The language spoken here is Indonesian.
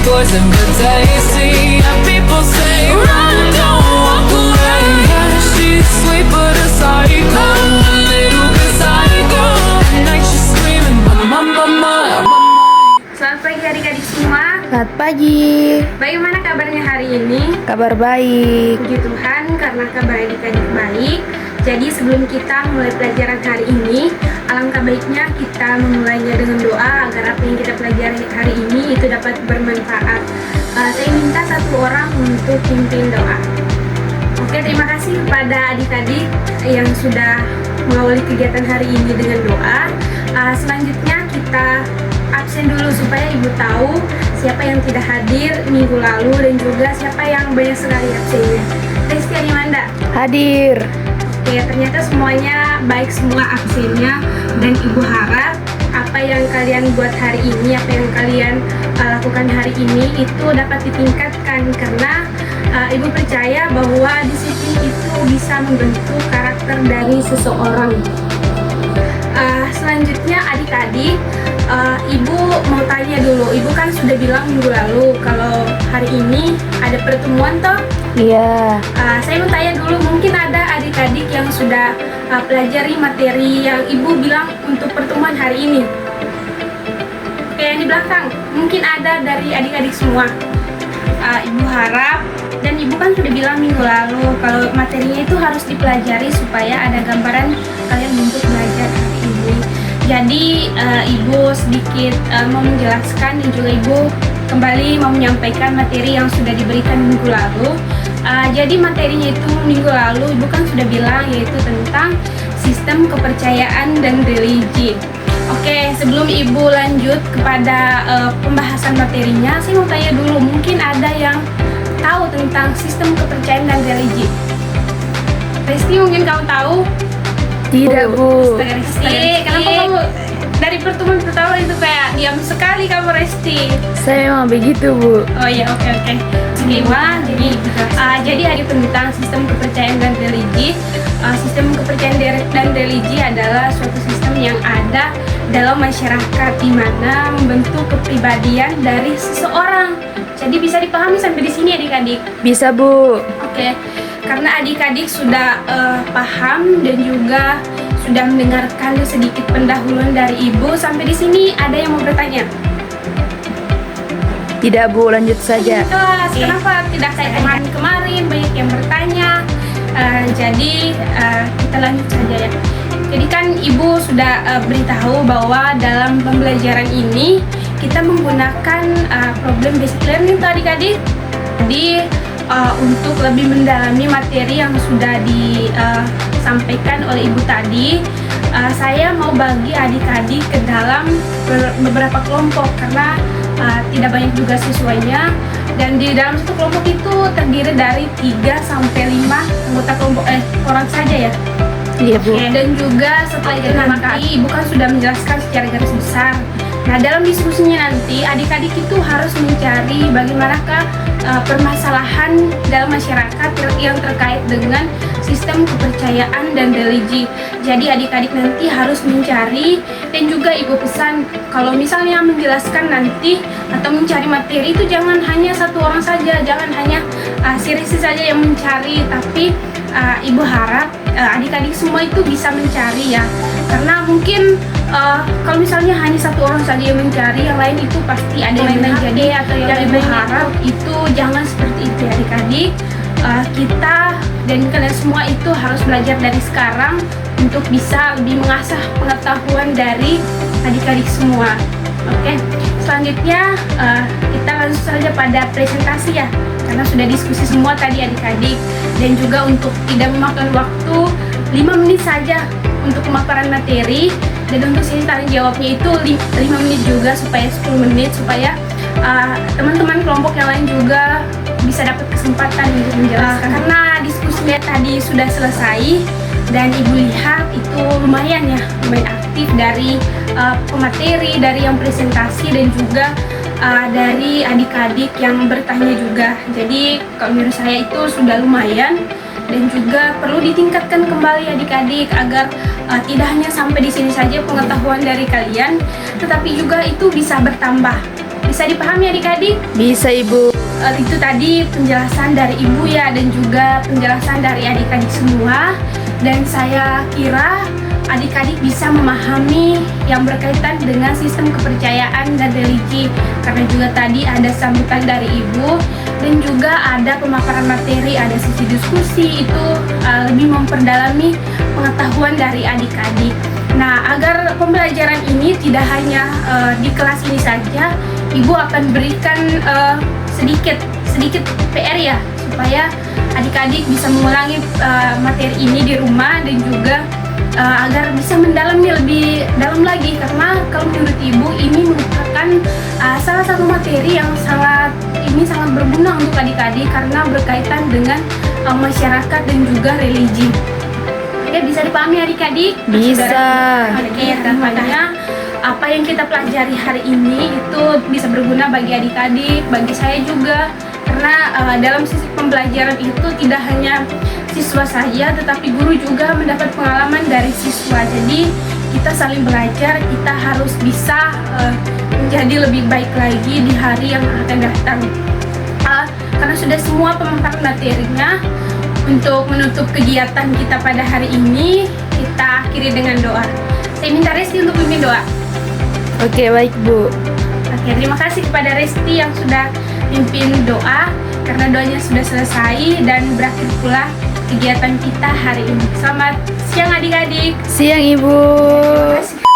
poison but tasty. And people say run, don't walk away. Yeah, she's sweet but a psycho, a little bit psycho. At night she's screaming mama, mama, mama. Selamat pagi adik-adik semua. Selamat pagi. Bagaimana kabarnya hari ini? Kabar baik. Puji Tuhan karena kabar adik-adik baik. Jadi sebelum kita mulai pelajaran hari ini, alangkah baiknya kita memulainya dengan doa agar apa yang kita pelajari hari ini itu dapat bermanfaat. Saya minta satu orang untuk pimpin doa. Oke, terima kasih kepada adik-adik yang sudah mengawali kegiatan hari ini dengan doa. Selanjutnya kita absen dulu supaya ibu tahu siapa yang tidak hadir minggu lalu dan juga siapa yang banyak sekali absennya. Resti Animanda Hadir. Oke, ternyata semuanya baik semua absennya, dan ibu harap apa yang kalian buat hari ini, apa yang kalian lakukan hari ini itu dapat ditingkatkan karena ibu percaya bahwa disiplin itu bisa membentuk karakter dari seseorang. Selanjutnya adik-adik, ibu mau tanya dulu. Ibu kan sudah bilang minggu lalu kalau hari ini ada pertemuan toh? Iya. Saya mau tanya dulu, mungkin ada adik-adik yang sudah pelajari materi yang ibu bilang untuk pertemuan hari ini. Oke, yang di belakang, mungkin ada dari adik-adik semua. Ibu harap, dan ibu kan sudah bilang minggu lalu kalau materinya itu harus dipelajari supaya ada gambaran kalian untuk belajar hari ini. Jadi ibu sedikit mau menjelaskan dan juga ibu kembali mau menyampaikan materi yang sudah diberikan minggu lalu. Jadi materinya itu minggu lalu ibu kan sudah bilang, yaitu tentang sistem kepercayaan dan religi. Oke, sebelum ibu lanjut kepada pembahasan materinya, saya mau tanya dulu, mungkin ada yang tahu tentang sistem kepercayaan dan religi? Resti, mungkin kamu tahu? Tidak, Bu. Resti, kenapa kamu dari pertemuan pertama itu kayak diam sekali kamu, Resti? Saya memang begitu, Bu. Oh iya, oke. Semua, jadi ada tentang sistem kepercayaan dan religi. Sistem kepercayaan dan religi adalah suatu sistem yang ada dalam masyarakat di mana membentuk kepribadian dari seseorang. Jadi bisa dipahami sampai di sini adik-adik? Bisa, Bu. Oke, karena adik-adik sudah paham dan juga sudah mendengarkan sedikit pendahuluan dari ibu sampai di sini, ada yang mau bertanya? Tidak, Bu, lanjut saja. Kelas, kenapa tidak kayak kemarin banyak yang bertanya? Jadi kita lanjut saja ya. Jadi kan ibu sudah beritahu bahwa dalam pembelajaran ini kita menggunakan problem basic learning tuh adik-adik. Jadi untuk lebih mendalami materi yang sudah disampaikan oleh ibu tadi, saya mau bagi adik-adik ke dalam beberapa kelompok karena tidak banyak juga siswanya, dan di dalam satu kelompok itu terdiri dari 3 sampai 5 anggota kelompok orang saja ya. Iya, Bu. Oke, dan juga setelah itu nanti ibu kan sudah menjelaskan secara garis besar. Nah, dalam diskusinya nanti adik-adik itu harus mencari bagaimanakah permasalahan dalam masyarakat yang terkait dengan sistem kepercayaan dan religi. Jadi adik-adik nanti harus mencari, dan juga ibu pesan kalau misalnya menjelaskan nanti atau mencari materi itu jangan hanya satu orang saja, jangan hanya si Risi saja yang mencari, tapi ibu harap adik-adik semua itu bisa mencari ya, karena mungkin kalau misalnya hanya satu orang saja yang mencari, yang lain itu pasti ada yang main jadi atau yang ibu harap itu jangan seperti itu adik-adik. Kita dan kalian semua itu harus belajar dari sekarang untuk bisa lebih mengasah pengetahuan dari adik-adik semua. Oke, selanjutnya kita langsung saja pada presentasi ya, karena sudah diskusi semua tadi adik-adik, dan juga untuk tidak memakan waktu 5 menit saja untuk pemaparan materi, dan untuk sini tanya jawabnya itu 5 menit juga supaya 10 menit supaya teman-teman kelompok yang lain juga bisa dapat kesempatan untuk menjelaskan. Karena diskusinya tadi sudah selesai dan ibu lihat itu lumayan aktif dari pemateri, dari yang presentasi, dan juga dari adik-adik yang bertanya juga. Jadi kalau menurut saya itu sudah lumayan, dan juga perlu ditingkatkan kembali adik-adik agar tidak hanya sampai di sini saja pengetahuan dari kalian, tetapi juga itu bisa bertambah. Bisa dipahami adik-adik? Bisa Ibu. Itu tadi penjelasan dari Ibu ya, dan juga penjelasan dari adik-adik semua. Dan saya kira adik-adik bisa memahami yang berkaitan dengan sistem kepercayaan dan religi, karena juga tadi ada sambutan dari Ibu dan juga ada pemaparan materi, ada sesi diskusi, itu lebih memperdalami pengetahuan dari adik-adik. Nah, agar pembelajaran ini tidak hanya di kelas ini saja, Ibu akan berikan sedikit PR ya, supaya adik-adik bisa mengulangi materi ini di rumah, dan juga agar bisa mendalami lebih dalam lagi, karena kalau menurut Ibu ini merupakan salah satu materi yang sangat berguna untuk adik-adik karena berkaitan dengan masyarakat dan juga religi. Oke, bisa dipahami adik-adik? Bisa. Oke, harapannya apa yang kita pelajari hari ini itu bisa berguna bagi adik-adik, bagi saya juga, karena dalam sisi pembelajaran itu tidak hanya siswa saja, tetapi guru juga mendapat pengalaman dari siswa. Jadi kita saling belajar, kita harus bisa menjadi lebih baik lagi di hari yang akan datang. Karena sudah semua pemaparan materinya, untuk menutup kegiatan kita pada hari ini, kita akhiri dengan doa. Saya minta Resti untuk pimpin doa. Oke, baik Bu. Oke, terima kasih kepada Resti yang sudah pimpin doa, karena doanya sudah selesai dan berakhir pula kegiatan kita hari ini. Selamat siang adik-adik. Siang Ibu. Terima kasih.